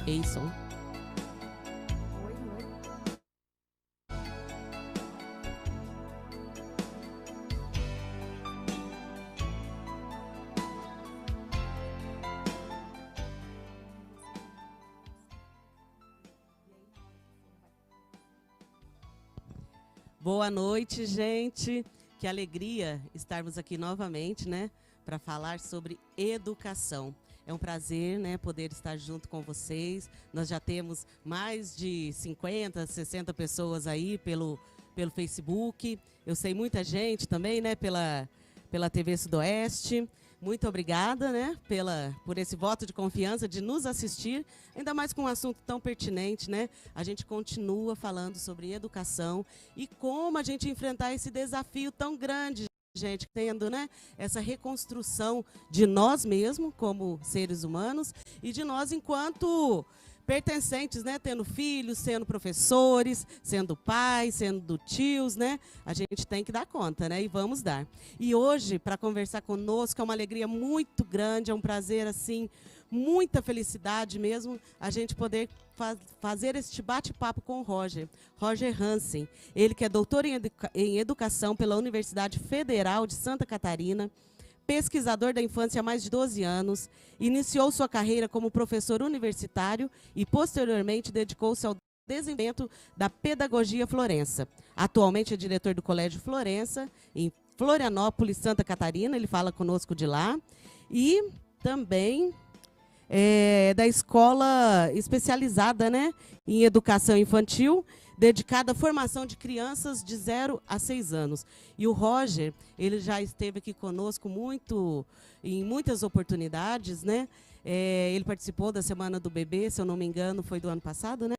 Ei, som. Boa noite, gente. Que alegria estarmos aqui novamente, né, para falar sobre educação. É um prazer, né, poder estar junto com vocês. Nós já temos mais de 50, 60 pessoas aí pelo Facebook. Eu sei muita gente também, né, pela TV Sudoeste. Muito obrigada, né, por esse voto de confiança de nos assistir, ainda mais com um assunto tão pertinente, né? A gente continua falando sobre educação e como a gente enfrentar esse desafio tão grande, gente, tendo, né, essa reconstrução de nós mesmos como seres humanos e de nós enquanto pertencentes, né, tendo filhos, sendo professores, sendo pais, sendo tios, né, a gente tem que dar conta, né, e vamos dar. E hoje, para conversar conosco, é uma alegria muito grande, é um prazer, assim, muita felicidade mesmo, a gente poder fazer este bate-papo com o Roger Hansen, ele que é doutor em educação pela Universidade Federal de Santa Catarina, pesquisador da infância há mais de 12 anos, iniciou sua carreira como professor universitário e, posteriormente, dedicou-se ao desenvolvimento da pedagogia Florença. Atualmente é diretor do Colégio Florença, em Florianópolis, Santa Catarina, ele fala conosco de lá, e também da escola especializada, né, em educação infantil, dedicada à formação de crianças de 0 a 6 anos. E o Roger, ele já esteve aqui conosco em muitas oportunidades, né? Ele participou da Semana do Bebê, se eu não me engano, foi do ano passado, né?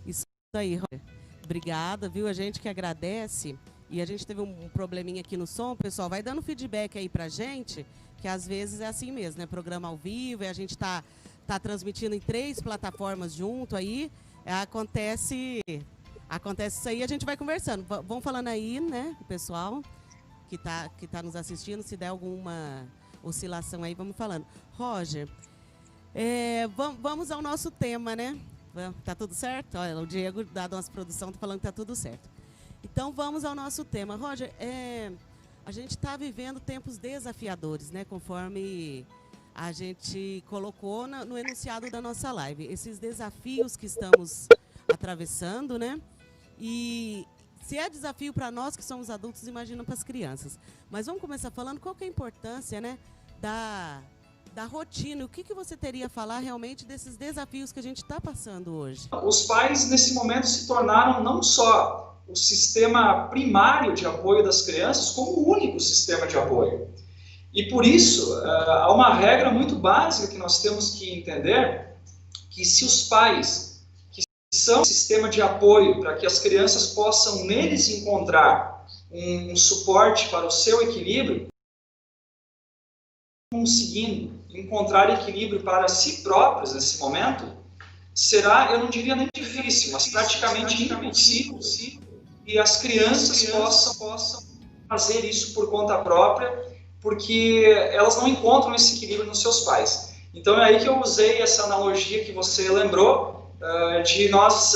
Isso aí, Roger. Obrigada, viu? A gente que agradece. E a gente teve um probleminha aqui no som, pessoal. Vai dando feedback aí pra gente, que às vezes é assim mesmo, né? Programa ao vivo, e a gente tá transmitindo em 3 plataformas junto aí. Acontece isso aí, a gente vai conversando. Vão falando aí, né, o pessoal que tá nos assistindo, se der alguma oscilação aí, vamos falando. Roger, vamos ao nosso tema, né? Tá tudo certo? Olha, o Diego, da nossa produção, tá falando que tá tudo certo. Então, vamos ao nosso tema. Roger, a gente está vivendo tempos desafiadores, né? Conforme a gente colocou no enunciado da nossa live. Esses desafios que estamos atravessando, né? E se é desafio para nós que somos adultos, imagina para as crianças. Mas vamos começar falando qual que é a importância, né, da rotina. O que você teria a falar realmente desses desafios que a gente está passando hoje? Os pais, nesse momento, se tornaram não só o sistema primário de apoio das crianças, como o único sistema de apoio. E por isso, há uma regra muito básica que nós temos que entender, que se os pais, que são o sistema de apoio para que as crianças possam neles encontrar um suporte para o seu equilíbrio, conseguindo encontrar equilíbrio para si próprios nesse momento, será, eu não diria nem difícil, mas praticamente impossível que as crianças possam fazer isso por conta própria, porque elas não encontram esse equilíbrio nos seus pais. Então é aí que eu usei essa analogia que você lembrou, de nós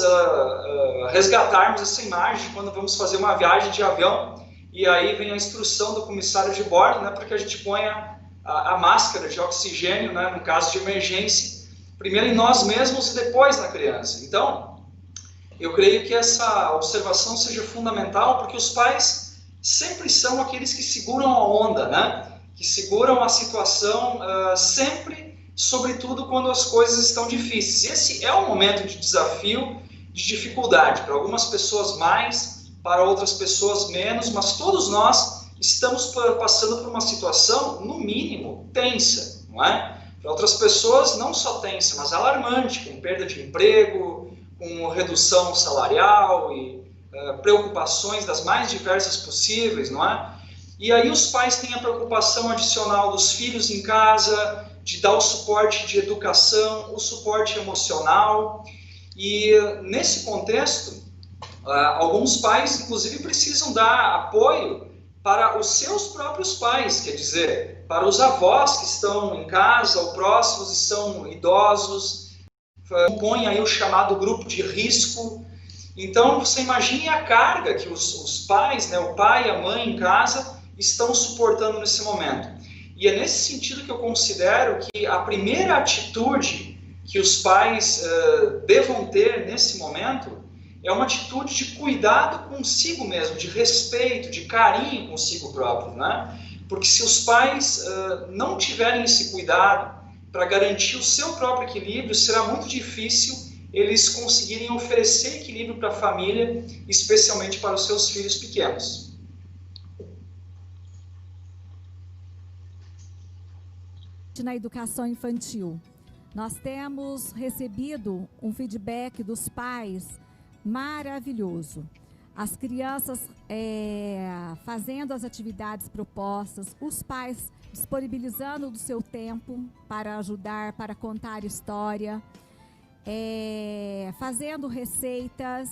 resgatarmos essa imagem de quando vamos fazer uma viagem de avião, e aí vem a instrução do comissário de bordo, né, para que a gente ponha a máscara de oxigênio, né, no caso de emergência, primeiro em nós mesmos e depois na criança. Então, eu creio que essa observação seja fundamental, porque os pais sempre são aqueles que seguram a onda, né? Que seguram a situação sempre, sobretudo quando as coisas estão difíceis. Esse é um momento de desafio, de dificuldade, para algumas pessoas mais, para outras pessoas menos, mas todos nós estamos passando por uma situação, no mínimo, tensa, não é? Para outras pessoas, não só tensa, mas alarmante, com perda de emprego, com redução salarial e preocupações das mais diversas possíveis, não é? E aí os pais têm a preocupação adicional dos filhos em casa, de dar o suporte de educação, o suporte emocional. E nesse contexto, alguns pais, inclusive, precisam dar apoio para os seus próprios pais, quer dizer, para os avós que estão em casa, ou próximos e são idosos, compõem aí o chamado grupo de risco. Então, você imagine a carga que os pais, né, o pai e a mãe em casa, estão suportando nesse momento. E é nesse sentido que eu considero que a primeira atitude que os pais devam ter nesse momento é uma atitude de cuidado consigo mesmo, de respeito, de carinho consigo próprio, né? Porque se os pais não tiverem esse cuidado para garantir o seu próprio equilíbrio, será muito difícil eles conseguirem oferecer equilíbrio para a família, especialmente para os seus filhos pequenos. Na educação infantil, nós temos recebido um feedback dos pais maravilhoso. As crianças fazendo as atividades propostas, os pais disponibilizando do seu tempo para ajudar, para contar história, fazendo receitas,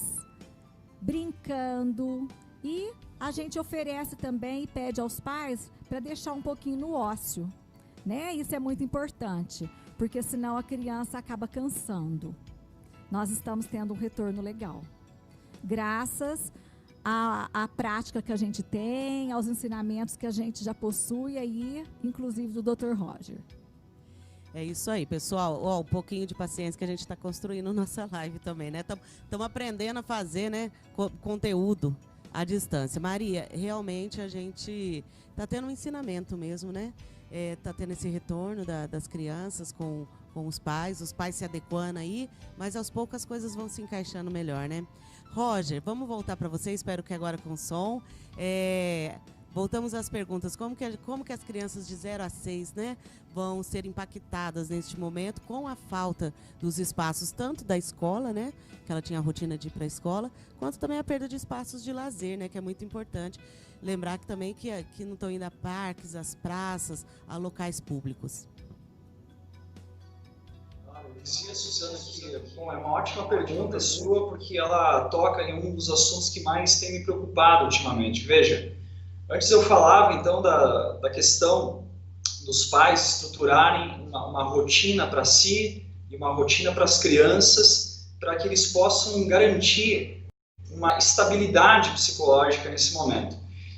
brincando, e a gente oferece também e pede aos pais para deixar um pouquinho no ócio, né? Isso é muito importante, porque senão a criança acaba cansando. Nós estamos tendo um retorno legal, graças à prática que a gente tem, aos ensinamentos que a gente já possui aí, inclusive do Dr. Roger. É isso aí, pessoal. Um pouquinho de paciência que a gente está construindo nossa live também, né? Estamos aprendendo a fazer, né, conteúdo à distância. Maria, realmente a gente está tendo um ensinamento mesmo, né? Está tendo esse retorno das crianças com os pais se adequando aí, mas aos poucos as coisas vão se encaixando melhor, né? Roger, vamos voltar para você, espero que agora com som. Voltamos às perguntas. Como que as crianças de 0 a 6, né, vão ser impactadas neste momento com a falta dos espaços, tanto da escola, né, que ela tinha a rotina de ir para a escola, quanto também a perda de espaços de lazer, né, que é muito importante. Lembrar que também que não estão indo a parques, às praças, a locais públicos. Eu dizia, Suzana, que é uma ótima pergunta sua, porque ela toca em um dos assuntos que mais tem me preocupado ultimamente. Veja, antes eu falava então da questão dos pais estruturarem uma rotina para si e uma rotina para as crianças, para que eles possam garantir uma estabilidade psicológica nesse momento.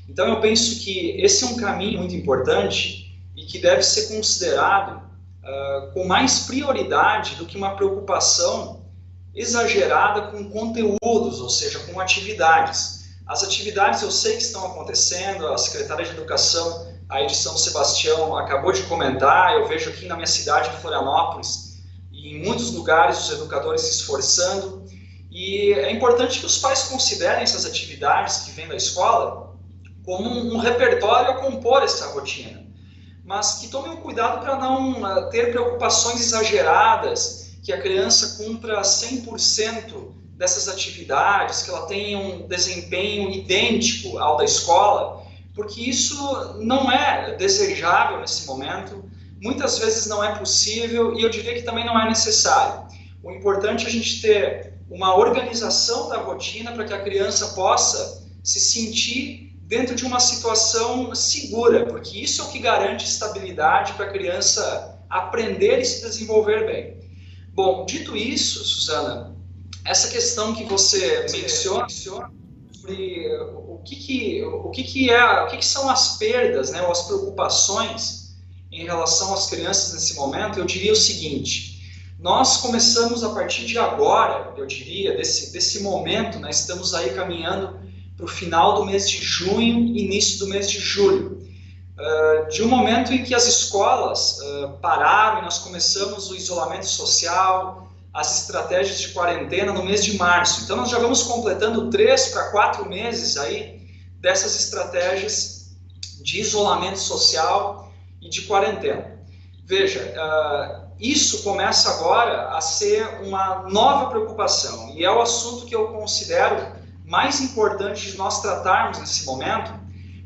Então eu penso que esse é um caminho muito importante e que deve ser considerado com mais prioridade do que uma preocupação exagerada com conteúdos, ou seja, com atividades. As atividades eu sei que estão acontecendo, a Secretaria de Educação aí de São Sebastião acabou de comentar, eu vejo aqui na minha cidade de Florianópolis, e em muitos lugares os educadores se esforçando, e é importante que os pais considerem essas atividades que vêm da escola como um repertório a compor essa rotina, mas que tomem um cuidado para não ter preocupações exageradas, que a criança cumpra 100% dessas atividades, que ela tenha um desempenho idêntico ao da escola, porque isso não é desejável nesse momento, muitas vezes não é possível e eu diria que também não é necessário. O importante é a gente ter uma organização da rotina para que a criança possa se sentir dentro de uma situação segura, porque isso é o que garante estabilidade para a criança aprender e se desenvolver bem. Bom, dito isso, Suzana, essa questão que você menciona sobre o que são as perdas, né, ou as preocupações em relação às crianças nesse momento, eu diria o seguinte: nós começamos a partir de agora, eu diria, desse momento, né, estamos aí caminhando para o final do mês de junho, início do mês de julho, de um momento em que as escolas pararam e nós começamos o isolamento social, as estratégias de quarentena no mês de março. Então nós já vamos completando 3 para 4 meses aí dessas estratégias de isolamento social e de quarentena. Veja, isso começa agora a ser uma nova preocupação e é o assunto que eu considero mais importante de nós tratarmos nesse momento,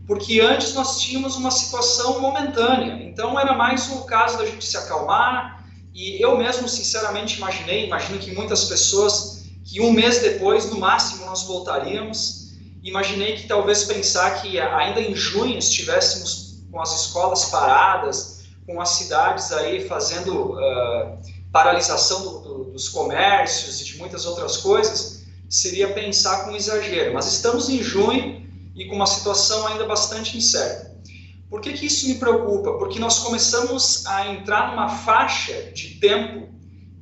porque antes nós tínhamos uma situação momentânea, então era mais o caso da gente se acalmar, e eu mesmo sinceramente imagino que muitas pessoas, que um mês depois, no máximo, nós voltaríamos. Imaginei que talvez pensar que ainda em junho estivéssemos com as escolas paradas, com as cidades aí fazendo paralisação dos comércios e de muitas outras coisas, seria pensar com exagero. Mas estamos em junho e com uma situação ainda bastante incerta. Por que isso me preocupa? Porque nós começamos a entrar numa faixa de tempo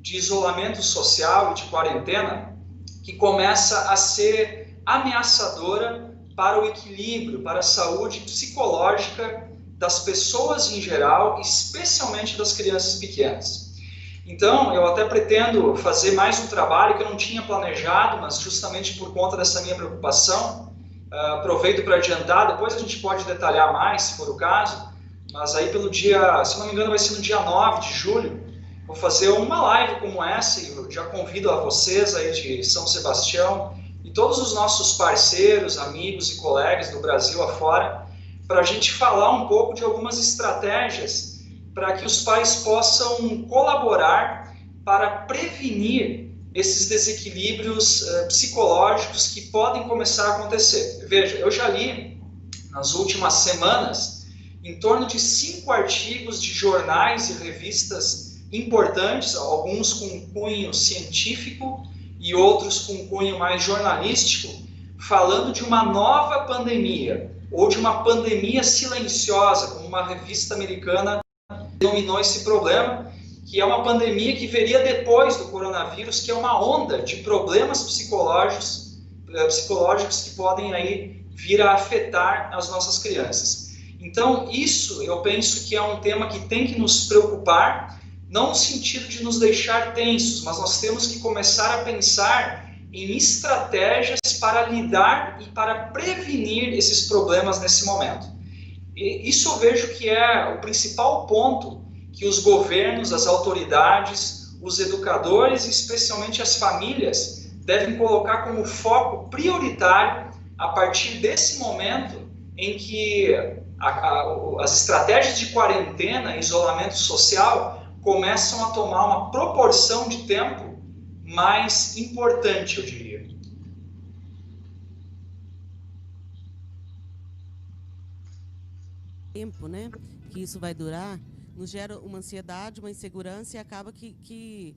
de isolamento social e de quarentena que começa a ser ameaçadora para o equilíbrio, para a saúde psicológica das pessoas em geral, especialmente das crianças pequenas. Então, eu até pretendo fazer mais um trabalho que eu não tinha planejado, mas justamente por conta dessa minha preocupação, aproveito para adiantar, depois a gente pode detalhar mais, se for o caso, mas aí pelo dia, se não me engano, vai ser no dia 9 de julho, vou fazer uma live como essa, e eu já convido a vocês aí de São Sebastião e todos os nossos parceiros, amigos e colegas do Brasil afora, para a gente falar um pouco de algumas estratégias para que os pais possam colaborar para prevenir esses desequilíbrios psicológicos que podem começar a acontecer. Veja, eu já li nas últimas semanas em torno de 5 artigos de jornais e revistas importantes, alguns com cunho científico e outros com cunho mais jornalístico, falando de uma nova pandemia, ou de uma pandemia silenciosa, como uma revista americana denominou esse problema, que é uma pandemia que viria depois do coronavírus, que é uma onda de problemas psicológicos que podem aí vir a afetar as nossas crianças. Então, isso eu penso que é um tema que tem que nos preocupar, não no sentido de nos deixar tensos, mas nós temos que começar a pensar em estratégias para lidar e para prevenir esses problemas nesse momento. E isso eu vejo que é o principal ponto que os governos, as autoridades, os educadores e especialmente as famílias devem colocar como foco prioritário a partir desse momento em que as estratégias de quarentena e isolamento social começam a tomar uma proporção de tempo mais importante, eu diria. Tempo, né, que isso vai durar, nos gera uma ansiedade, uma insegurança e acaba que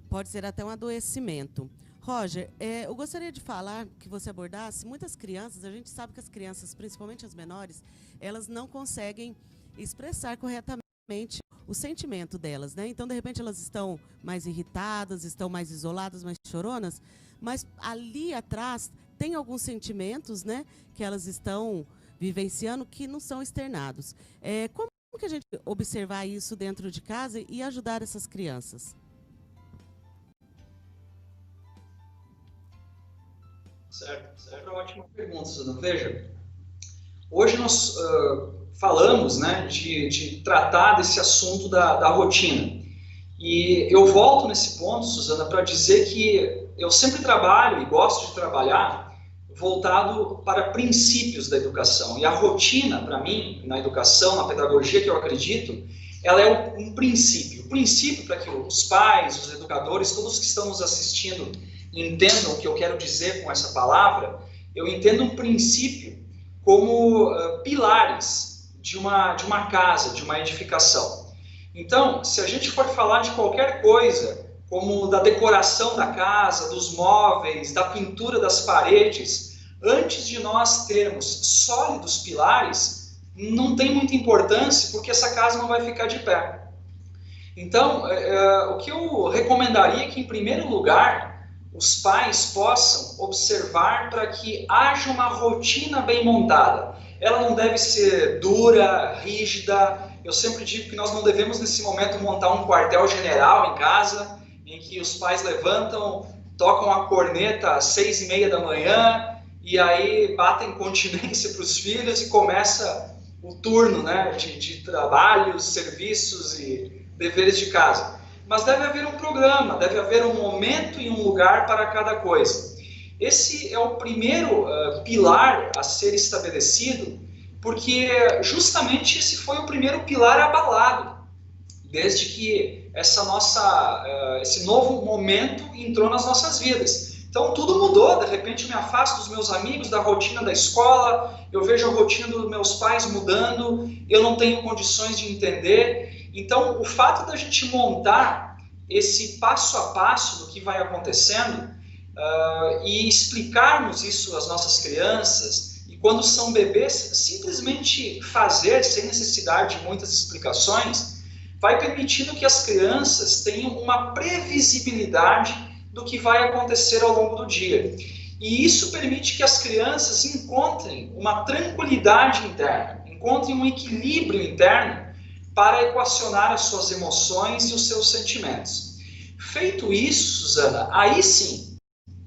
pode ser até um adoecimento. Roger, eu gostaria de falar que você abordasse muitas crianças, a gente sabe que as crianças, principalmente as menores, elas não conseguem expressar corretamente o sentimento delas, né? Então, de repente, elas estão mais irritadas, estão mais isoladas, mais choronas, mas ali atrás tem alguns sentimentos, né, que elas estão vivenciando que não são externados. Como que a gente observar isso dentro de casa e ajudar essas crianças? Certo, é uma ótima pergunta, Suzana. Veja, hoje nós falamos, né, de tratar desse assunto da rotina. E eu volto nesse ponto, Suzana, para dizer que eu sempre trabalho e gosto de trabalhar voltado para princípios da educação. E a rotina, para mim, na educação, na pedagogia que eu acredito, ela é um princípio. O princípio para que os pais, os educadores, todos que estão nos assistindo entendam o que eu quero dizer com essa palavra, eu entendo um princípio como pilares de uma casa, de uma edificação. Então, se a gente for falar de qualquer coisa, como da decoração da casa, dos móveis, da pintura das paredes, antes de nós termos sólidos pilares, não tem muita importância, porque essa casa não vai ficar de pé. Então, o que eu recomendaria é que, em primeiro lugar, os pais possam observar para que haja uma rotina bem montada. Ela não deve ser dura, rígida. Eu sempre digo que nós não devemos, nesse momento, montar um quartel-general em casa, em que os pais levantam, tocam a corneta às 6h30 da manhã, e aí batem continência para os filhos e começa o turno, né, de trabalhos, serviços e deveres de casa. Mas deve haver um programa, deve haver um momento e um lugar para cada coisa. Esse é o primeiro pilar a ser estabelecido, porque justamente esse foi o primeiro pilar abalado, desde que esse novo momento entrou nas nossas vidas. Então tudo mudou, de repente eu me afasto dos meus amigos, da rotina da escola, eu vejo a rotina dos meus pais mudando, eu não tenho condições de entender. Então o fato da gente montar esse passo a passo do que vai acontecendo e explicarmos isso às nossas crianças, e quando são bebês, simplesmente fazer, sem necessidade de muitas explicações, vai permitindo que as crianças tenham uma previsibilidade do que vai acontecer ao longo do dia. E isso permite que as crianças encontrem uma tranquilidade interna, encontrem um equilíbrio interno para equacionar as suas emoções e os seus sentimentos. Feito isso, Suzana, aí sim,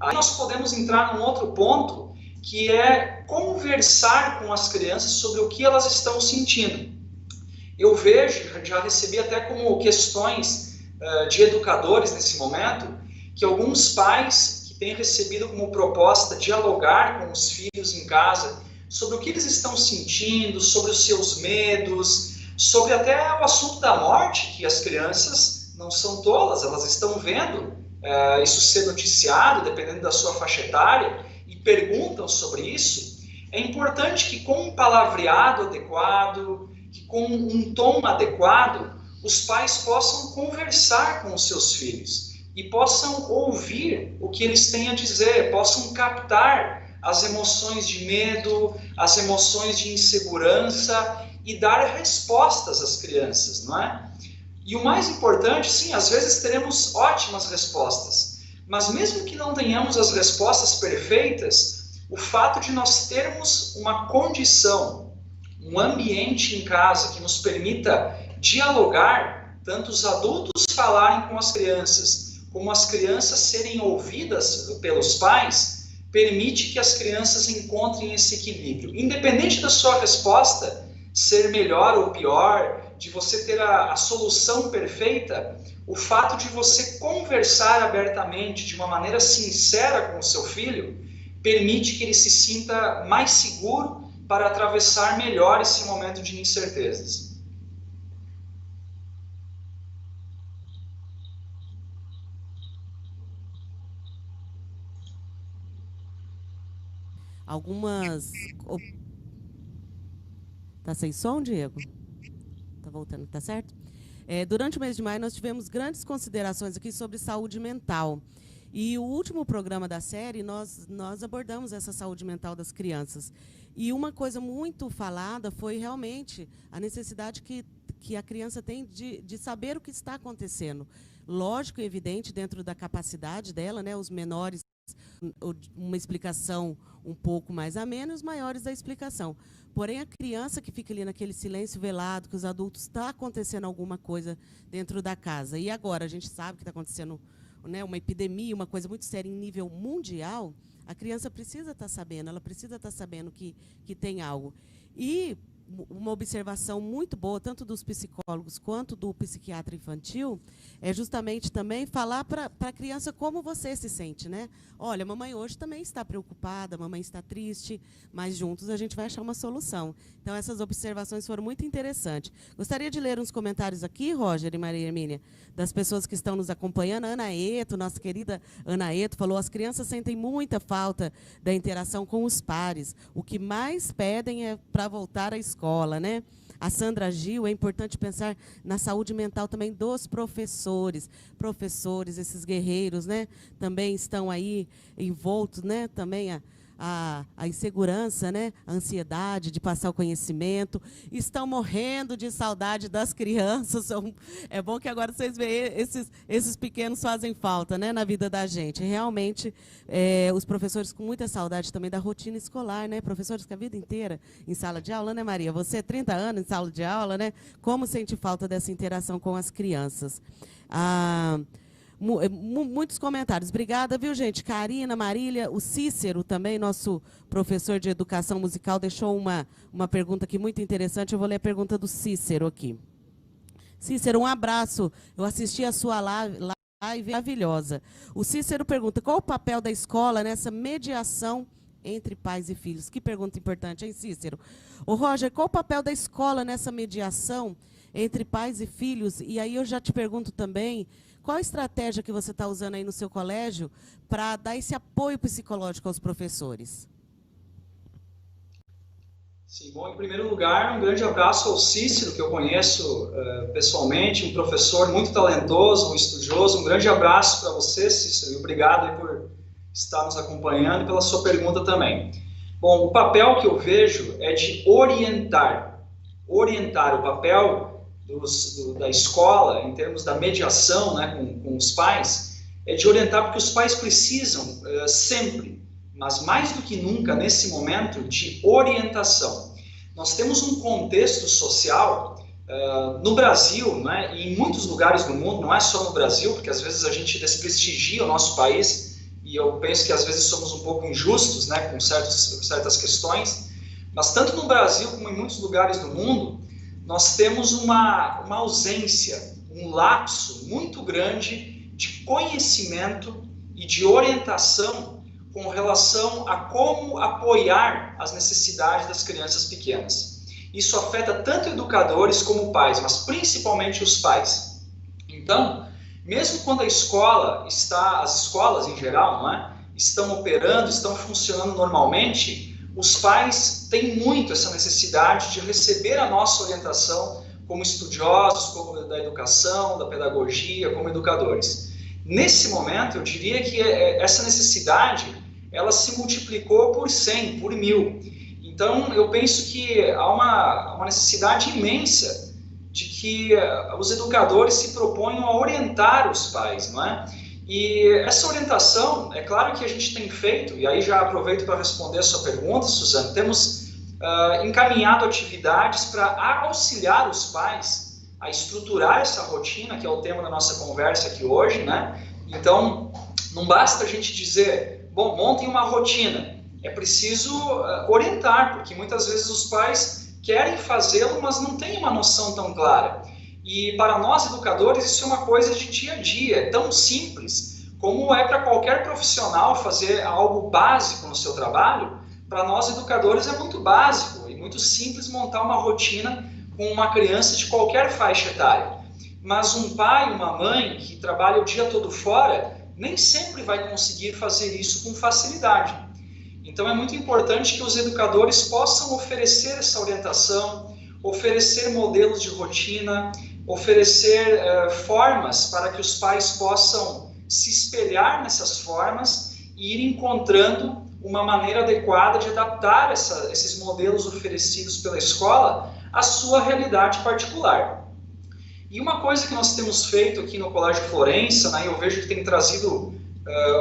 aí nós podemos entrar num outro ponto, que é conversar com as crianças sobre o que elas estão sentindo. Eu vejo, já recebi até como questões de educadores nesse momento, que alguns pais que têm recebido como proposta dialogar com os filhos em casa sobre o que eles estão sentindo, sobre os seus medos, sobre até o assunto da morte, que as crianças não são tolas, elas estão vendo isso ser noticiado, dependendo da sua faixa etária, e perguntam sobre isso. É importante que com um palavreado adequado, que com um tom adequado, os pais possam conversar com os seus filhos e possam ouvir o que eles têm a dizer, possam captar as emoções de medo, as emoções de insegurança e dar respostas às crianças, não é? E o mais importante, sim, às vezes teremos ótimas respostas, mas mesmo que não tenhamos as respostas perfeitas, o fato de nós termos uma condição, um ambiente em casa que nos permita dialogar, tanto os adultos falarem com as crianças, como as crianças serem ouvidas pelos pais, permite que as crianças encontrem esse equilíbrio. Independente da sua resposta ser melhor ou pior, de você ter a solução perfeita, o fato de você conversar abertamente, de uma maneira sincera com o seu filho, permite que ele se sinta mais seguro para atravessar melhor esse momento de incertezas. Algumas... Tá sem som, Diego? Tá voltando, tá certo? Durante o mês de maio, nós tivemos grandes considerações aqui sobre saúde mental. E o último programa da série, nós abordamos essa saúde mental das crianças. E uma coisa muito falada foi realmente a necessidade que a criança tem de saber o que está acontecendo. Lógico e evidente, dentro da capacidade dela, né, os menores, uma explicação um pouco mais amena, e os maiores da explicação. Porém, a criança que fica ali naquele silêncio velado, que os adultos está acontecendo alguma coisa dentro da casa. E agora, a gente sabe que está acontecendo, né, uma epidemia, uma coisa muito séria em nível mundial, a criança precisa estar sabendo, ela precisa estar sabendo que tem algo. E uma observação muito boa, tanto dos psicólogos quanto do psiquiatra infantil, é justamente também falar para a criança como você se sente, né? Olha, mamãe hoje também está preocupada, mamãe está triste, mas juntos a gente vai achar uma solução. Então, essas observações foram muito interessantes. Gostaria de ler uns comentários aqui, Roger e Maria Hermínia, das pessoas que estão nos acompanhando. A Ana Eto, nossa querida Ana Eto, falou: as crianças sentem muita falta da interação com os pares. O que mais pedem é para voltar à escola, né? A Sandra Gil, é importante pensar na saúde mental também dos professores. Professores, esses guerreiros, né? Também estão aí envoltos, né? Também a insegurança, né? A ansiedade de passar o conhecimento. Estão morrendo de saudade das crianças. É bom que agora vocês veem, esses pequenos fazem falta, né, na vida da gente. Realmente, os professores com muita saudade também da rotina escolar, né? Professores que a vida inteira em sala de aula, né, Maria? Você 30 anos em sala de aula, né? Como sente falta dessa interação com as crianças? Muitos comentários. Obrigada, viu, gente? Karina, Marília, o Cícero também, nosso professor de educação musical, deixou uma pergunta aqui muito interessante. Eu vou ler a pergunta do Cícero aqui. Cícero, um abraço. Eu assisti a sua live maravilhosa. O Cícero pergunta: qual o papel da escola nessa mediação entre pais e filhos. Que pergunta importante, hein, Cícero? Ô, Roger, qual o papel da escola nessa mediação entre pais e filhos? E aí eu já te pergunto também, qual a estratégia que você está usando aí no seu colégio para dar esse apoio psicológico aos professores? Sim, bom, em primeiro lugar, um grande abraço ao Cícero, que eu conheço pessoalmente, um professor muito talentoso, um estudioso. Um grande abraço para você, Cícero, e obrigado aí por estar nos acompanhando e pela sua pergunta também. Bom, o papel que eu vejo é de orientar. Orientar o papel da escola, em termos da mediação, né, com os pais, é de orientar, porque os pais precisam sempre, mas mais do que nunca, nesse momento, de orientação. Nós temos um contexto social no Brasil, né, e em muitos lugares do mundo, não é só no Brasil, porque às vezes a gente desprestigia o nosso país, e eu penso que às vezes somos um pouco injustos, né, com certas questões, mas tanto no Brasil como em muitos lugares do mundo, nós temos uma ausência, um lapso muito grande de conhecimento e de orientação com relação a como apoiar as necessidades das crianças pequenas. Isso afeta tanto educadores como pais, mas principalmente os pais. Então, mesmo quando as escolas em geral, não é, estão operando, estão funcionando normalmente, os pais têm muito essa necessidade de receber a nossa orientação como estudiosos, como da educação, da pedagogia, como educadores. Nesse momento, eu diria que essa necessidade ela se multiplicou por 100, por 1000. Então, eu penso que há uma necessidade imensa de que os educadores se proponham a orientar os pais, não é? E essa orientação, é claro que a gente tem feito, e aí já aproveito para responder a sua pergunta, Suzana, temos encaminhado atividades para auxiliar os pais a estruturar essa rotina, que é o tema da nossa conversa aqui hoje, né? Então, não basta a gente dizer, bom, montem uma rotina. É preciso orientar, porque muitas vezes os pais querem fazê-lo, mas não têm uma noção tão clara. E para nós, educadores, isso é uma coisa de dia a dia, é tão simples, como é para qualquer profissional fazer algo básico no seu trabalho. Para nós, educadores, é muito básico e muito simples montar uma rotina com uma criança de qualquer faixa etária. Mas um pai, uma mãe que trabalha o dia todo fora, nem sempre vai conseguir fazer isso com facilidade. Então é muito importante que os educadores possam oferecer essa orientação, oferecer modelos de rotina, oferecer formas para que os pais possam se espelhar nessas formas e ir encontrando uma maneira adequada de adaptar esses modelos oferecidos pela escola à sua realidade particular. E uma coisa que nós temos feito aqui no Colégio Florença, né, eu vejo que tem trazido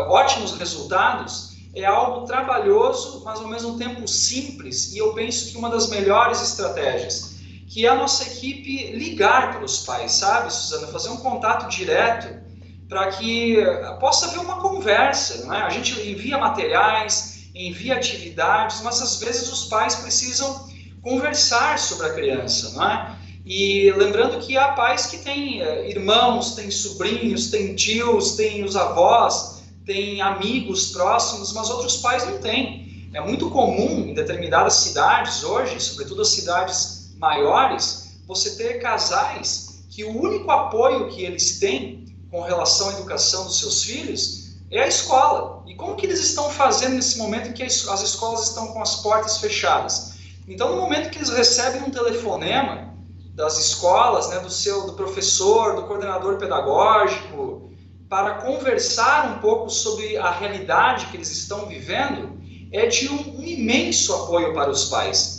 ótimos resultados, é algo trabalhoso, mas ao mesmo tempo simples, e eu penso que uma das melhores estratégias, que é a nossa equipe ligar para os pais, sabe, Suzana? Fazer um contato direto para que possa haver uma conversa, não é? A gente envia materiais, envia atividades, mas às vezes os pais precisam conversar sobre a criança, não é? E lembrando que há pais que têm irmãos, têm sobrinhos, têm tios, têm os avós, têm amigos próximos, mas outros pais não têm. É muito comum em determinadas cidades hoje, sobretudo as cidades maiores, você ter casais que o único apoio que eles têm com relação à educação dos seus filhos é a escola. E como que eles estão fazendo nesse momento em que as escolas estão com as portas fechadas? Então, no momento que eles recebem um telefonema das escolas, né, do professor, do coordenador pedagógico, para conversar um pouco sobre a realidade que eles estão vivendo, é de um imenso apoio para os pais.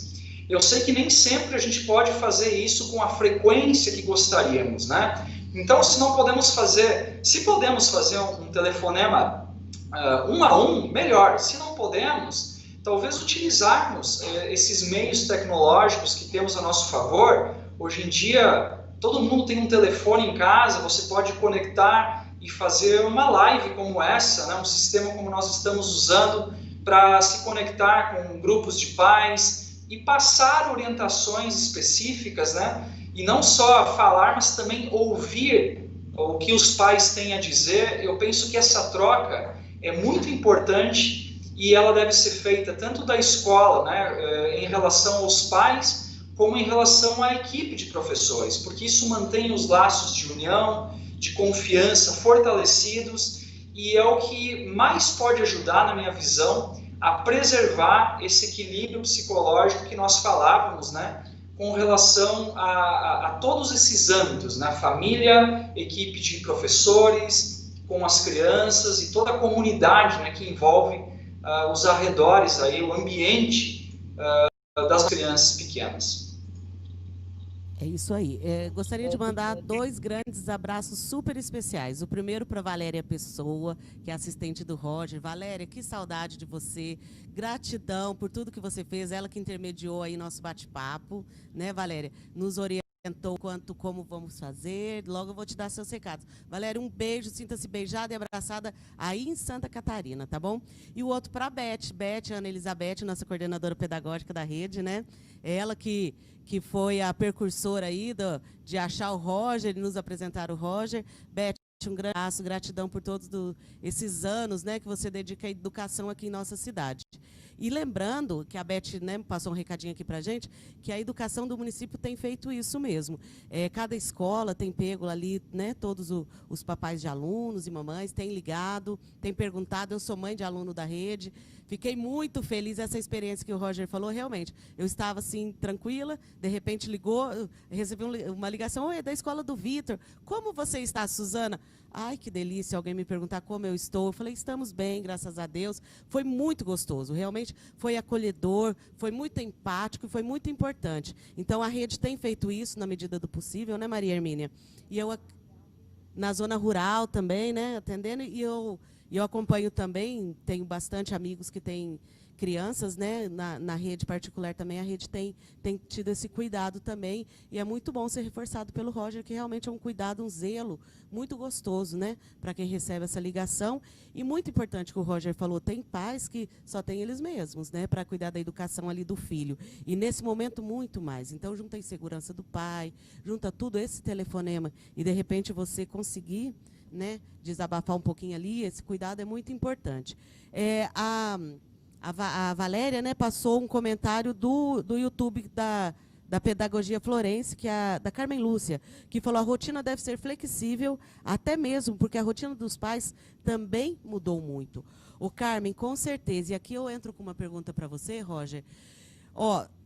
Eu sei que nem sempre a gente pode fazer isso com a frequência que gostaríamos, né? Então, se podemos fazer um telefonema 1 a 1, melhor. Se não podemos, talvez utilizarmos esses meios tecnológicos que temos a nosso favor. Hoje em dia, todo mundo tem um telefone em casa, você pode conectar e fazer uma live como essa, né? Um sistema como nós estamos usando para se conectar com grupos de pais e passar orientações específicas, né? E não só falar, mas também ouvir o que os pais têm a dizer. Eu penso que essa troca é muito importante e ela deve ser feita tanto da escola, né, em relação aos pais, como em relação à equipe de professores, porque isso mantém os laços de união, de confiança fortalecidos, e é o que mais pode ajudar, na minha visão, a preservar esse equilíbrio psicológico que nós falávamos, né, com relação a todos esses âmbitos, né, família, equipe de professores, com as crianças e toda a comunidade, né, que envolve os arredores, aí, o ambiente das crianças pequenas. É isso aí. Gostaria de mandar 2 grandes abraços super especiais. O primeiro para Valéria Pessoa, que é assistente do Roger. Valéria, que saudade de você. Gratidão por tudo que você fez. Ela que intermediou aí nosso bate-papo, né, Valéria? Nos orientou como vamos fazer. Logo eu vou te dar seus recados. Valéria, um beijo. Sinta-se beijada e abraçada aí em Santa Catarina, tá bom? E o outro para a Beth, Ana Elizabeth, nossa coordenadora pedagógica da rede, né? Ela que foi a precursora aí de achar o Roger e nos apresentar o Roger. Beth, um grande abraço, gratidão por todos esses anos, né, que você dedica à educação aqui em nossa cidade. E lembrando que a Beth, né, passou um recadinho aqui para a gente, que a educação do município tem feito isso mesmo. Cada escola tem pego ali, né, todos os papais de alunos e mamães, tem ligado, tem perguntado. Eu sou mãe de aluno da rede. Fiquei muito feliz essa experiência que o Roger falou, realmente. Eu estava assim, tranquila, de repente ligou, recebi uma ligação, oi, é da escola do Vitor. Como você está, Suzana? Ai, que delícia, alguém me perguntar como eu estou. Eu falei, estamos bem, graças a Deus. Foi muito gostoso, realmente foi acolhedor, foi muito empático e foi muito importante. Então, a rede tem feito isso na medida do possível, né, Maria Hermínia? E eu, na zona rural também, né, atendendo, e eu acompanho também, tenho bastante amigos que têm crianças, né, na rede particular também, a rede tem tido esse cuidado também, e é muito bom ser reforçado pelo Roger, que realmente é um cuidado, um zelo muito gostoso, né, para quem recebe essa ligação. E muito importante que o Roger falou, tem pais que só tem eles mesmos, né, para cuidar da educação ali do filho, e nesse momento muito mais. Então junta a insegurança do pai, junta tudo, esse telefonema, e de repente você conseguir, né, desabafar um pouquinho ali, esse cuidado é muito importante. A Valéria, né, passou um comentário do YouTube da Pedagogia Florense, que é da Carmen Lúcia, que falou: a rotina deve ser flexível, até mesmo porque a rotina dos pais também mudou muito. O Carmen, com certeza, e aqui eu entro com uma pergunta para você, Roger.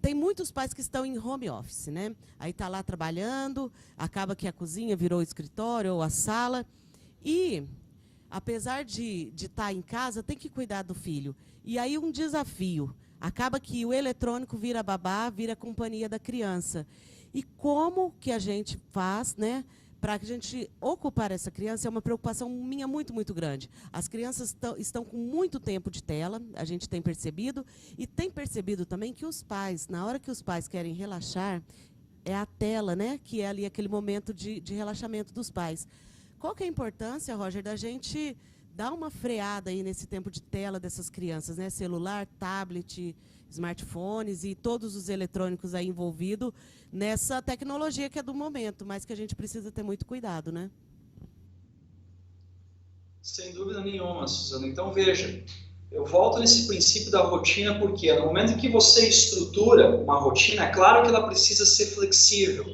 Tem muitos pais que estão em home office, né? Aí está lá trabalhando, acaba que a cozinha virou o escritório ou a sala, e apesar de estar em casa, tem que cuidar do filho. E aí um desafio. Acaba que o eletrônico vira babá, vira companhia da criança. E como que a gente faz, né, para que a gente ocupar essa criança? É uma preocupação minha muito, muito grande. As crianças estão com muito tempo de tela, a gente tem percebido, e tem percebido também que os pais, na hora que os pais querem relaxar, é a tela, né, que é ali aquele momento de relaxamento dos pais. Qual que é a importância, Roger, da gente dar uma freada aí nesse tempo de tela dessas crianças, né? Celular, tablet, smartphones e todos os eletrônicos aí envolvidos nessa tecnologia que é do momento, mas que a gente precisa ter muito cuidado, né? Sem dúvida nenhuma, Suzana. Então, veja, eu volto nesse princípio da rotina, porque no momento em que você estrutura uma rotina, é claro que ela precisa ser flexível.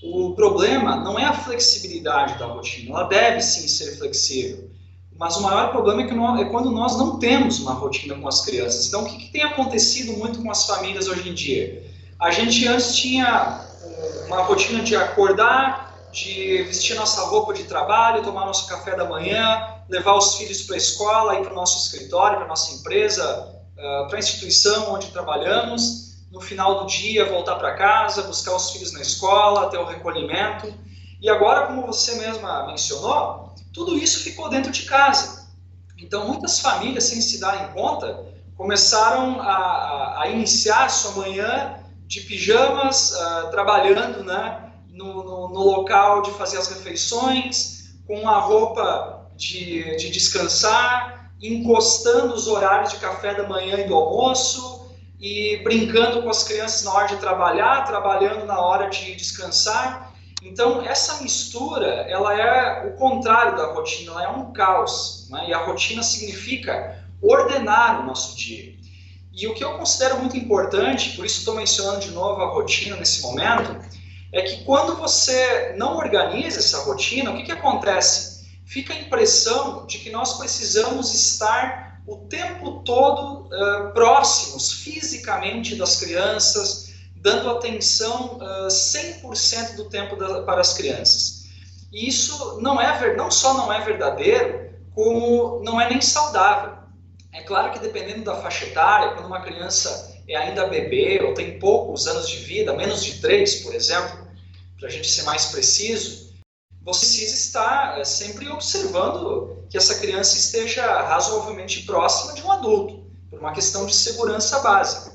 O problema não é a flexibilidade da rotina, ela deve sim ser flexível. Mas o maior problema é quando nós não temos uma rotina com as crianças. Então, o que tem acontecido muito com as famílias hoje em dia? A gente antes tinha uma rotina de acordar, de vestir nossa roupa de trabalho, tomar nosso café da manhã, levar os filhos para a escola, ir para o nosso escritório, para a nossa empresa, para a instituição onde trabalhamos. No final do dia, voltar para casa, buscar os filhos na escola, ter o recolhimento. E agora, como você mesma mencionou, tudo isso ficou dentro de casa. Então, muitas famílias, sem se darem conta, começaram a iniciar sua manhã de pijamas, trabalhando, né, no local de fazer as refeições, com a roupa de descansar, encostando os horários de café da manhã e do almoço, e brincando com as crianças na hora de trabalhar, trabalhando na hora de descansar. Então, essa mistura, ela é o contrário da rotina, ela é um caos, né? E a rotina significa ordenar o nosso dia. E o que eu considero muito importante, por isso estou mencionando de novo a rotina nesse momento, é que quando você não organiza essa rotina, o que acontece? Fica a impressão de que nós precisamos estar o tempo todo próximos fisicamente das crianças, dando atenção 100% do tempo para as crianças. E isso não só não é verdadeiro, como não é nem saudável. É claro que dependendo da faixa etária, quando uma criança é ainda bebê ou tem poucos anos de vida, menos de 3, por exemplo, para a gente ser mais preciso, você precisa estar sempre observando que essa criança esteja razoavelmente próxima de um adulto, por uma questão de segurança básica.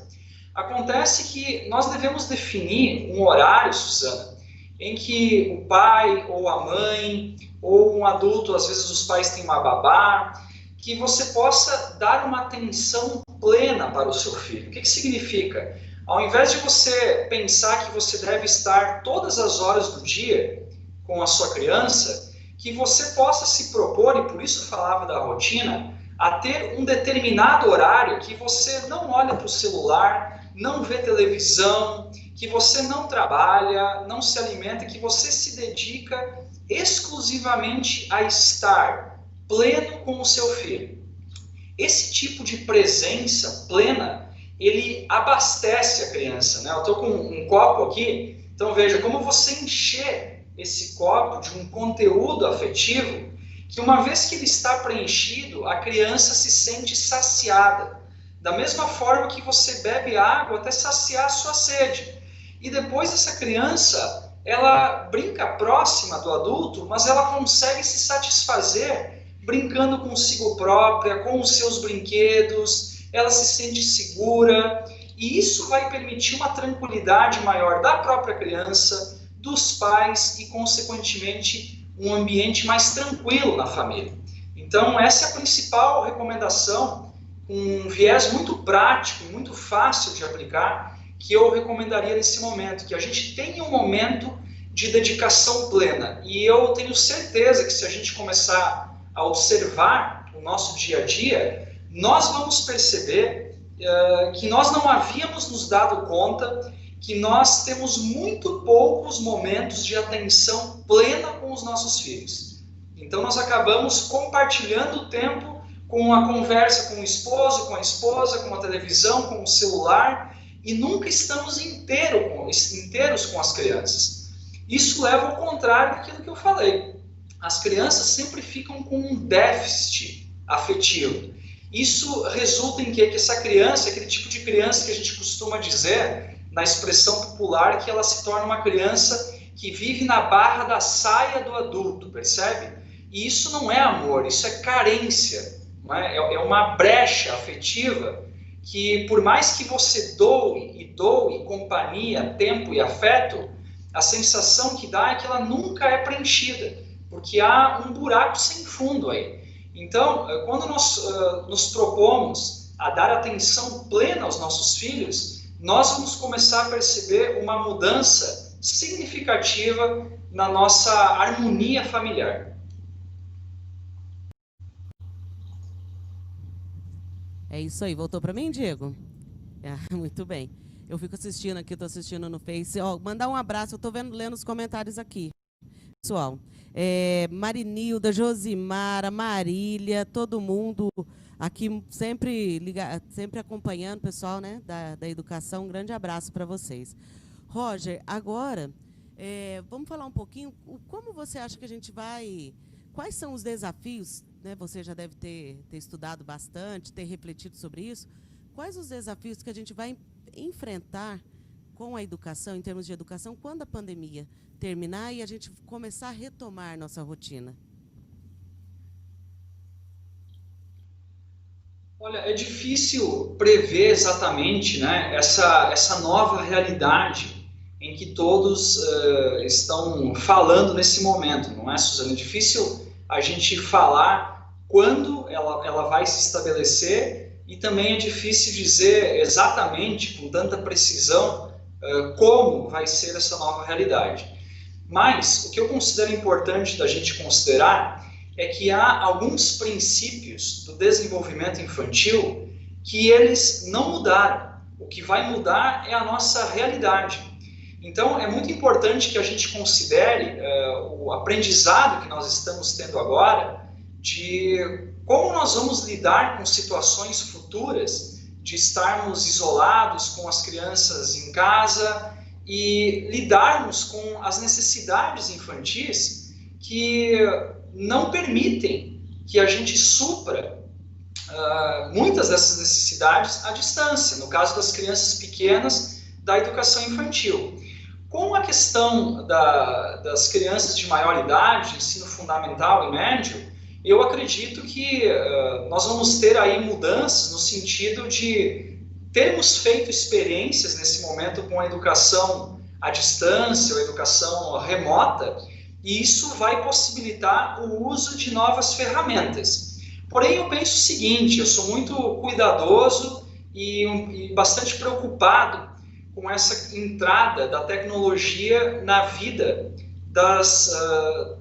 Acontece que nós devemos definir um horário, Suzana, em que o pai ou a mãe ou um adulto, às vezes os pais têm uma babá, que você possa dar uma atenção plena para o seu filho. O que significa? Ao invés de você pensar que você deve estar todas as horas do dia com a sua criança, que você possa se propor, e por isso eu falava da rotina, a ter um determinado horário que você não olha para o celular, não vê televisão, que você não trabalha, não se alimenta, que você se dedica exclusivamente a estar pleno com o seu filho. Esse tipo de presença plena, ele abastece a criança, né? Eu estou com um copo aqui, então veja, como você encher esse copo de um conteúdo afetivo, que uma vez que ele está preenchido, a criança se sente saciada. Da mesma forma que você bebe água até saciar a sua sede. E depois essa criança, ela brinca próxima do adulto, mas ela consegue se satisfazer brincando consigo própria, com os seus brinquedos, ela se sente segura, e isso vai permitir uma tranquilidade maior da própria criança, dos pais e, consequentemente, um ambiente mais tranquilo na família. Então, essa é a principal recomendação, um viés muito prático, muito fácil de aplicar, que eu recomendaria nesse momento, que a gente tenha um momento de dedicação plena. E eu tenho certeza que se a gente começar a observar o nosso dia a dia, nós vamos perceber que nós não havíamos nos dado conta que nós temos muito poucos momentos de atenção plena com os nossos filhos. Então nós acabamos compartilhando o tempo com a conversa com o esposo, com a esposa, com a televisão, com o celular, e nunca estamos inteiros com as crianças. Isso leva ao contrário daquilo que eu falei. As crianças sempre ficam com um déficit afetivo. Isso resulta em quê? Que essa criança, aquele tipo de criança que a gente costuma dizer, na expressão popular, que ela se torna uma criança que vive na barra da saia do adulto, percebe? E isso não é amor, isso é carência, não é? É uma brecha afetiva que, por mais que você doe companhia, tempo e afeto, a sensação que dá é que ela nunca é preenchida, porque há um buraco sem fundo aí. Então, quando nós nos propomos a dar atenção plena aos nossos filhos, nós vamos começar a perceber uma mudança significativa na nossa harmonia familiar. É isso aí. Voltou para mim, Diego? Muito bem. Eu fico assistindo aqui, estou assistindo no Face. Mandar um abraço, eu estou lendo os comentários aqui. Pessoal, Marinilda, Josimara, Marília, todo mundo aqui sempre acompanhando o pessoal, né, da educação. Um grande abraço para vocês. Roger, agora vamos falar um pouquinho como você acha que a gente vai... Quais são os desafios, né? Você já deve ter estudado bastante, ter refletido sobre isso. Quais os desafios que a gente vai enfrentar com a educação, em termos de educação, quando a pandemia terminar e a gente começar a retomar nossa rotina? Olha, é difícil prever exatamente, né, essa nova realidade em que todos estão falando nesse momento, não é, Suzana? É difícil a gente falar quando ela vai se estabelecer, e também é difícil dizer exatamente, com tanta precisão, como vai ser essa nova realidade. Mas o que eu considero importante da gente considerar é que há alguns princípios do desenvolvimento infantil que eles não mudaram. O que vai mudar é a nossa realidade. Então, é muito importante que a gente considere o aprendizado que nós estamos tendo agora de como nós vamos lidar com situações futuras de estarmos isolados com as crianças em casa e lidarmos com as necessidades infantis que não permitem que a gente supra muitas dessas necessidades à distância, no caso das crianças pequenas da educação infantil. Com a questão das crianças de maior idade, ensino fundamental e médio, eu acredito que nós vamos ter aí mudanças no sentido de termos feito experiências nesse momento com a educação à distância ou educação remota, e isso vai possibilitar o uso de novas ferramentas. Porém, eu penso o seguinte, eu sou muito cuidadoso e bastante preocupado com essa entrada da tecnologia na vida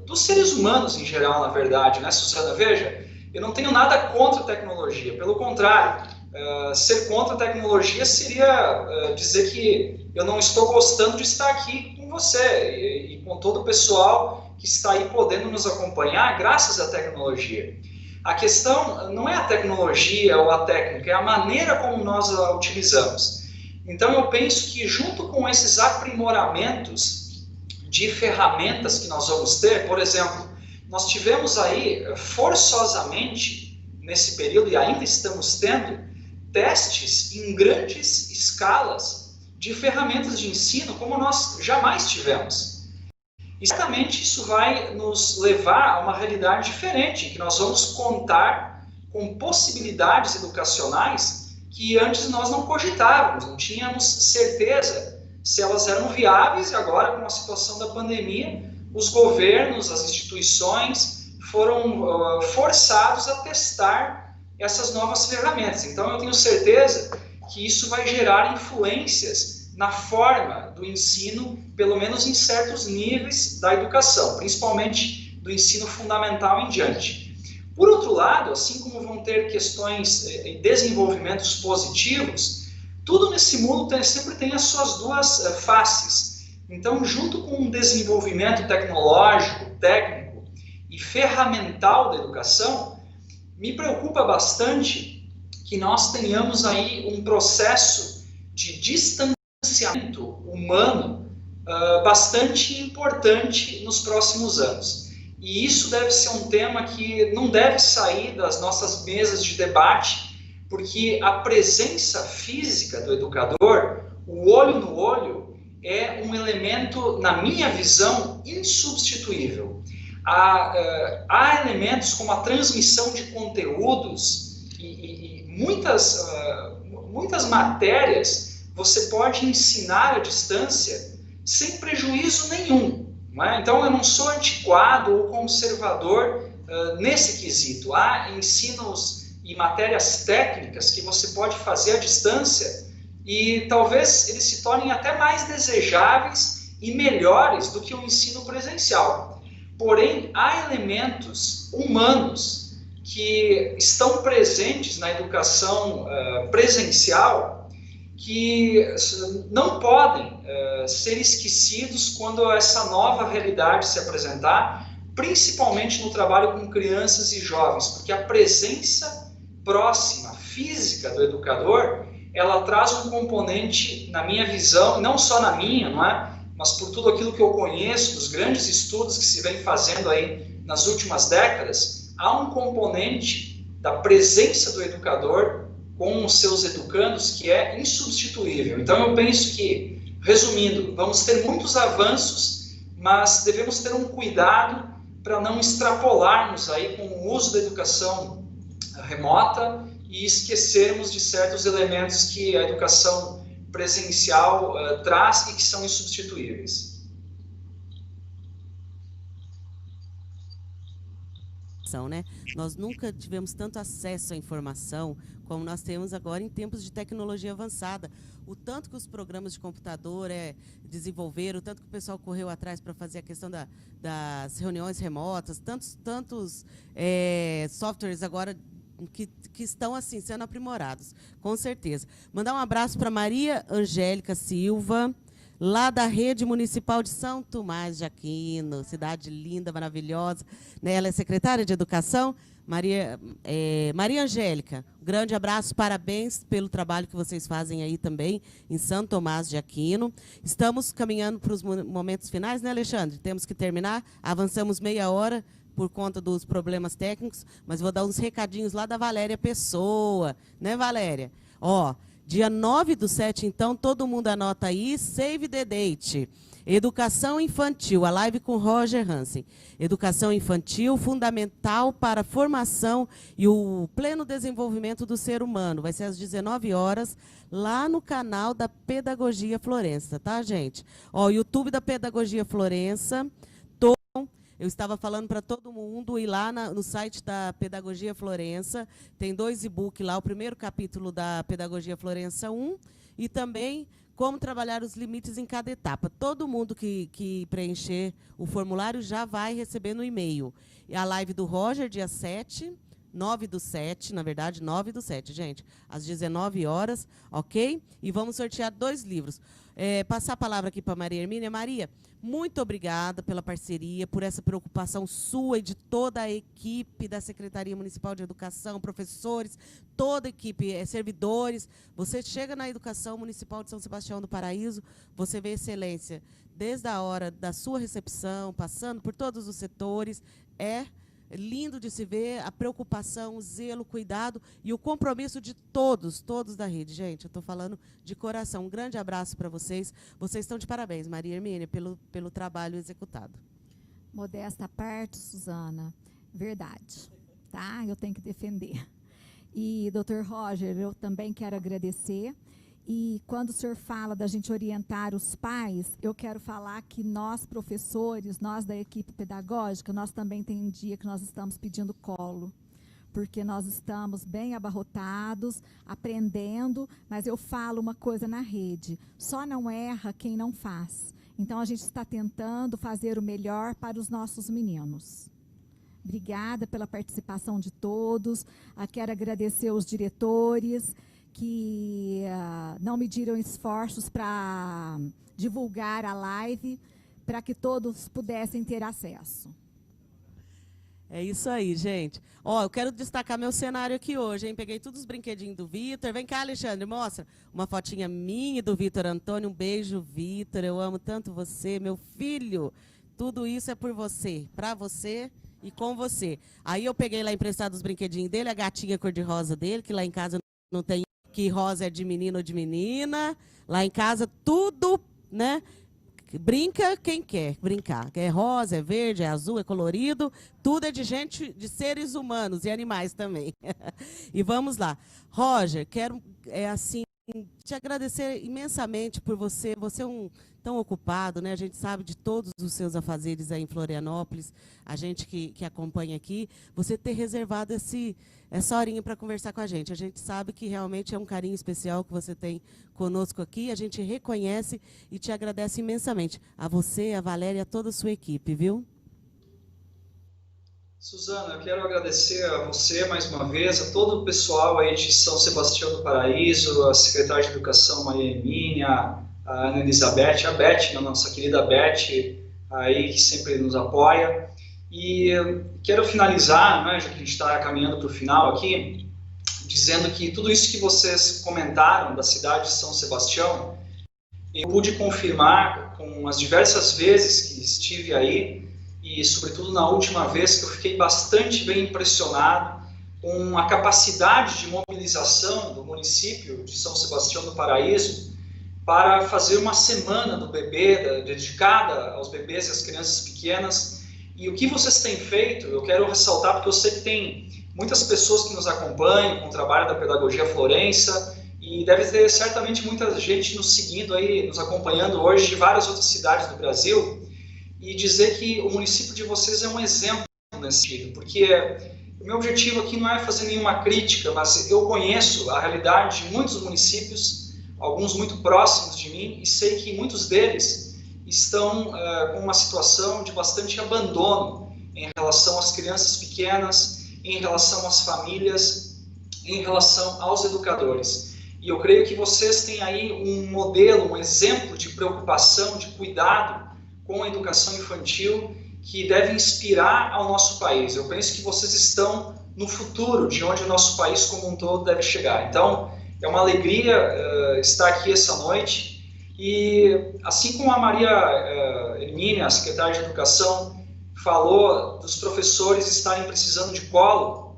dos seres humanos em geral, na verdade, né, Suzana? Veja, eu não tenho nada contra a tecnologia, pelo contrário, ser contra a tecnologia seria dizer que eu não estou gostando de estar aqui com você e com todo o pessoal que está aí podendo nos acompanhar graças à tecnologia. A questão não é a tecnologia ou a técnica, é a maneira como nós a utilizamos. Então eu penso que junto com esses aprimoramentos de ferramentas que nós vamos ter, por exemplo, nós tivemos aí forçosamente nesse período, e ainda estamos tendo, testes em grandes escalas de ferramentas de ensino como nós jamais tivemos. E certamente isso vai nos levar a uma realidade diferente, que nós vamos contar com possibilidades educacionais que antes nós não cogitávamos, não tínhamos certeza se elas eram viáveis, e agora com a situação da pandemia, os governos, as instituições foram forçados a testar essas novas ferramentas. Então eu tenho certeza que isso vai gerar influências na forma do ensino, pelo menos em certos níveis da educação, principalmente do ensino fundamental em diante. Por outro lado, assim como vão ter questões e desenvolvimentos positivos, tudo nesse mundo sempre tem as suas duas faces. Então, junto com um desenvolvimento tecnológico, técnico e ferramental da educação, me preocupa bastante que nós tenhamos aí um processo de distanciamento humano bastante importante nos próximos anos. E isso deve ser um tema que não deve sair das nossas mesas de debate, porque a presença física do educador, o olho no olho, é um elemento, na minha visão, insubstituível. Há elementos como a transmissão de conteúdos e muitas matérias você pode ensinar à distância sem prejuízo nenhum. Não é? Então, eu não sou antiquado ou conservador nesse quesito. Há ensinos e matérias técnicas que você pode fazer à distância e talvez eles se tornem até mais desejáveis e melhores do que o ensino presencial. Porém, há elementos humanos que estão presentes na educação presencial que não podem ser esquecidos quando essa nova realidade se apresentar, principalmente no trabalho com crianças e jovens, porque a presença próxima, física do educador, ela traz um componente, na minha visão, não só na minha, não é? Mas por tudo aquilo que eu conheço, dos grandes estudos que se vem fazendo aí nas últimas décadas, há um componente da presença do educador com os seus educandos que é insubstituível. Então eu penso que, resumindo, vamos ter muitos avanços, mas devemos ter um cuidado para não extrapolarmos aí com o uso da educação remota e esquecermos de certos elementos que a educação presencial traz e que são insubstituíveis. né? Nós nunca tivemos tanto acesso à informação como nós temos agora em tempos de tecnologia avançada. O tanto que os programas de computador desenvolveram, o tanto que o pessoal correu atrás para fazer a questão das reuniões remotas, tantos softwares agora que estão assim sendo aprimorados, com certeza. Mandar um abraço para Maria Angélica Silva, lá da Rede Municipal de São Tomás de Aquino, cidade linda, maravilhosa. Né? Ela é secretária de Educação. Maria Angélica, grande abraço, parabéns pelo trabalho que vocês fazem aí também em São Tomás de Aquino. Estamos caminhando para os momentos finais, né, Alexandre? Temos que terminar, avançamos meia hora por conta dos problemas técnicos, mas vou dar uns recadinhos lá da Valéria Pessoa, né, Valéria? Ó, dia 9/7, então, todo mundo anota aí, save the date. Educação infantil, a live com Roger Hansen. Educação infantil, fundamental para a formação e o pleno desenvolvimento do ser humano. Vai ser às 19 horas, lá no canal da Pedagogia Florença, tá, gente? Ó, o YouTube da Pedagogia Florença. Eu estava falando para todo mundo ir lá no site da Pedagogia Florença. Tem 2 e-books lá, o primeiro capítulo da Pedagogia Florença 1 e também como trabalhar os limites em cada etapa. Todo mundo que preencher o formulário já vai receber no e-mail. E a live do Roger, dia 7, 9/7, na verdade, 9/7, gente, às 19 horas, ok? E vamos sortear 2 livros. Passar a palavra aqui para a Maria Hermínia. Maria, muito obrigada pela parceria, por essa preocupação sua e de toda a equipe da Secretaria Municipal de Educação, professores, toda a equipe, servidores. Você chega na Educação Municipal de São Sebastião do Paraíso, você vê excelência desde a hora da sua recepção, passando por todos os setores. É lindo de se ver a preocupação, o zelo, o cuidado e o compromisso de todos da rede. Gente, eu estou falando de coração. Um grande abraço para vocês. Vocês estão de parabéns, Maria Hermínia, pelo trabalho executado. Modesta à parte, Suzana, verdade, tá? Eu tenho que defender. E, doutor Roger, eu também quero agradecer. E quando o senhor fala da gente orientar os pais, eu quero falar que nós, professores, nós da equipe pedagógica, nós também tem um dia que nós estamos pedindo colo, porque nós estamos bem abarrotados, aprendendo, mas eu falo uma coisa na rede, só não erra quem não faz. Então, a gente está tentando fazer o melhor para os nossos meninos. Obrigada pela participação de todos, quero agradecer os diretores, que não mediram esforços para divulgar a live, para que todos pudessem ter acesso. É isso aí, gente. Ó, eu quero destacar meu cenário aqui hoje, hein? Peguei todos os brinquedinhos do Vitor. Vem cá, Alexandre, mostra. Uma fotinha minha e do Vitor Antônio. Um beijo, Vitor. Eu amo tanto você, meu filho. Tudo isso é por você, para você e com você. Aí eu peguei lá emprestado os brinquedinhos dele, a gatinha cor-de-rosa dele, que lá em casa não tem que rosa é de menino ou de menina. Lá em casa, tudo, né? Brinca quem quer brincar. É rosa, é verde, é azul, é colorido. Tudo é de gente, de seres humanos e animais também. E vamos lá. Roger, quero, assim, te agradecer imensamente por você. Você é um tão ocupado, né? A gente sabe de todos os seus afazeres aí em Florianópolis, a gente que acompanha aqui, você ter reservado essa horinha para conversar com a gente. A gente sabe que realmente é um carinho especial que você tem conosco aqui, a gente reconhece e te agradece imensamente. A você, a Valéria, a toda a sua equipe, viu? Suzana, eu quero agradecer a você mais uma vez, a todo o pessoal aí de São Sebastião do Paraíso, a secretária de Educação Maria Hermínia, a Ana Elizabeth, a Beth, a nossa querida Beth, aí que sempre nos apoia. E quero finalizar, né, já que a gente está caminhando para o final aqui, dizendo que tudo isso que vocês comentaram da cidade de São Sebastião, eu pude confirmar com as diversas vezes que estive aí, e sobretudo na última vez que eu fiquei bastante bem impressionado com a capacidade de mobilização do município de São Sebastião do Paraíso para fazer uma semana do bebê, dedicada aos bebês e às crianças pequenas. E o que vocês têm feito, eu quero ressaltar, porque eu sei que tem muitas pessoas que nos acompanham com o trabalho da Pedagogia Florença, e deve ter certamente muita gente nos seguindo aí, nos acompanhando hoje de várias outras cidades do Brasil, e dizer que o município de vocês é um exemplo nesse sentido, porque o meu objetivo aqui não é fazer nenhuma crítica, mas eu conheço a realidade de muitos municípios, alguns muito próximos de mim, e sei que muitos deles estão com uma situação de bastante abandono em relação às crianças pequenas, em relação às famílias, em relação aos educadores. E eu creio que vocês têm aí um modelo, um exemplo de preocupação, de cuidado com a educação infantil que deve inspirar ao nosso país. Eu penso que vocês estão no futuro de onde o nosso país como um todo deve chegar. Então, é uma alegria estar aqui essa noite. E assim como a Maria Hermínia, a secretária de Educação, falou dos professores estarem precisando de colo,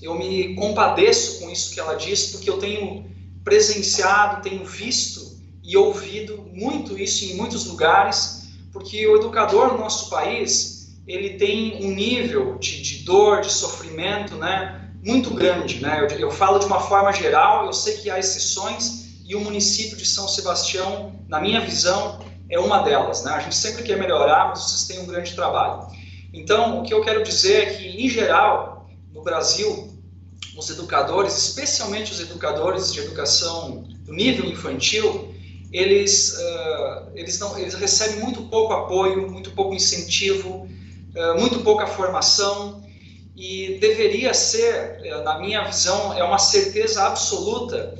eu me compadeço com isso que ela disse, porque eu tenho presenciado, tenho visto e ouvido muito isso em muitos lugares, porque o educador no nosso país, ele tem um nível de dor, de sofrimento, né, muito grande, né? Eu falo de uma forma geral, eu sei que há exceções, e o município de São Sebastião, na minha visão, é uma delas, né? A gente sempre quer melhorar, mas vocês têm um grande trabalho. Então, o que eu quero dizer é que, em geral, no Brasil, os educadores, especialmente os educadores de educação do nível infantil, eles recebem muito pouco apoio, muito pouco incentivo, muito pouca formação, e deveria ser, na minha visão, é uma certeza absoluta,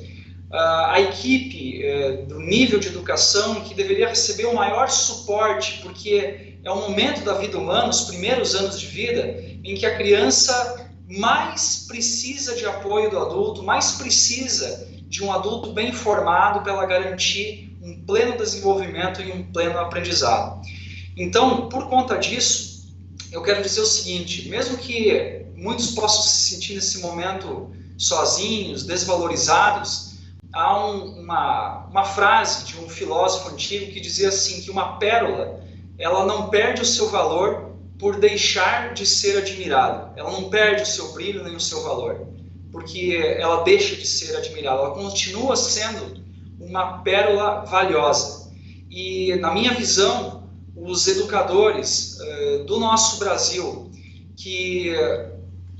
a equipe do nível de educação que deveria receber o maior suporte, porque é um momento da vida humana, os primeiros anos de vida, em que a criança mais precisa de apoio do adulto, mais precisa de um adulto bem formado para ela garantir um pleno desenvolvimento e um pleno aprendizado. Então, por conta disso, eu quero dizer o seguinte, mesmo que muitos possam se sentir nesse momento sozinhos, desvalorizados, há uma frase de um filósofo antigo que dizia assim, que uma pérola, ela não perde o seu valor por deixar de ser admirada. Ela não perde o seu brilho nem o seu valor, porque ela deixa de ser admirada. Ela continua sendo uma pérola valiosa. E, na minha visão, os educadores do nosso Brasil que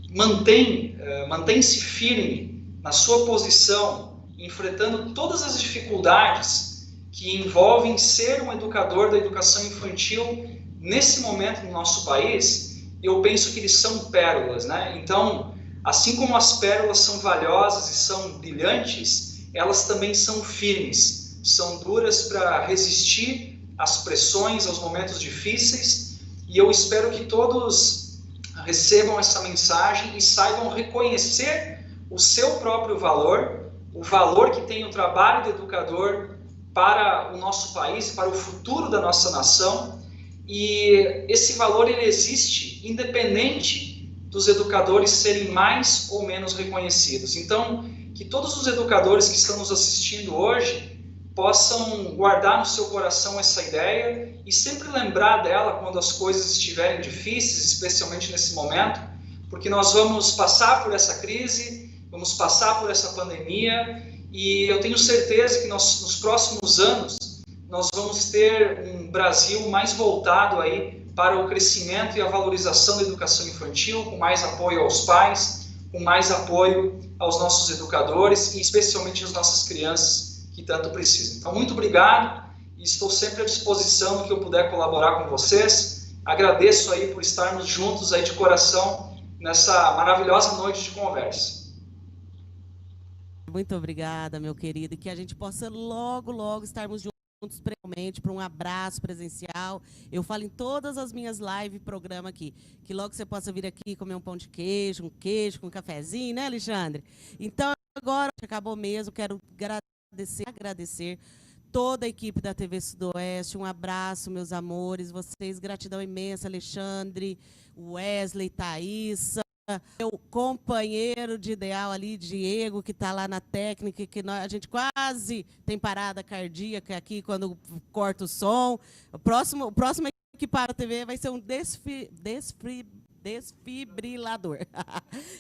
mantém-se firme na sua posição, enfrentando todas as dificuldades que envolvem ser um educador da educação infantil nesse momento no nosso país, eu penso que eles são pérolas, né? Então, assim como as pérolas são valiosas e são brilhantes, elas também são firmes, são duras para resistir às pressões, aos momentos difíceis, e eu espero que todos recebam essa mensagem e saibam reconhecer o seu próprio valor, o valor que tem o trabalho do educador para o nosso país, para o futuro da nossa nação, e esse valor ele existe independente dos educadores serem mais ou menos reconhecidos. Então, que todos os educadores que estão nos assistindo hoje possam guardar no seu coração essa ideia e sempre lembrar dela quando as coisas estiverem difíceis, especialmente nesse momento, porque nós vamos passar por essa crise, vamos passar por essa pandemia, e eu tenho certeza que nos próximos anos nós vamos ter um Brasil mais voltado aí para o crescimento e a valorização da educação infantil, com mais apoio aos pais, com mais apoio aos nossos educadores e especialmente às nossas crianças que tanto precisam. Então, muito obrigado e estou sempre à disposição no que eu puder colaborar com vocês. Agradeço aí por estarmos juntos aí de coração nessa maravilhosa noite de conversa. Muito obrigada, meu querido, e que a gente possa logo, logo estarmos juntos presencialmente para um abraço presencial. Eu falo em todas as minhas lives, programa aqui, que logo você possa vir aqui comer um pão de queijo, com um cafezinho, né, Alexandre? Então, agora, acabou mesmo, quero agradecer toda a equipe da TV Sudoeste, um abraço, meus amores, vocês, gratidão imensa, Alexandre, Wesley, Thaísa, meu companheiro de ideal ali, Diego, que está lá na técnica, que a gente quase tem parada cardíaca aqui quando corta o som. O próximo que para a TV vai ser um desfibrilador.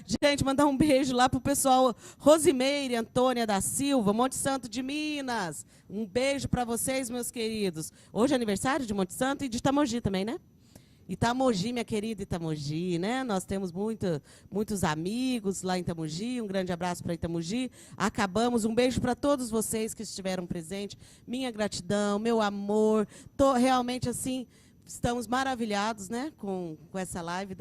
Gente, mandar um beijo lá pro pessoal Rosimeire, Antônia da Silva, Monte Santo de Minas. Um beijo para vocês, meus queridos. Hoje é aniversário de Monte Santo e de Tamogi também, né? Itamogi, minha querida Itamogi, né? Nós temos muitos amigos lá em Itamogi. Um grande abraço para Itamogi. Acabamos. Um beijo para todos vocês que estiveram presentes. Minha gratidão, meu amor. Realmente, assim, estamos maravilhados, né? Com essa live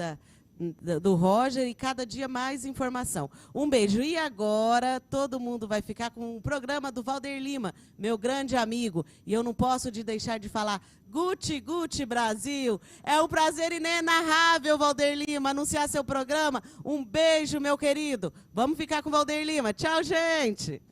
do Roger e cada dia mais informação. Um beijo. E agora todo mundo vai ficar com o programa do Valder Lima, meu grande amigo. E eu não posso deixar de falar Gucci, Gucci Brasil. É um prazer inenarrável, Valder Lima, anunciar seu programa. Um beijo, meu querido. Vamos ficar com o Valder Lima. Tchau, gente.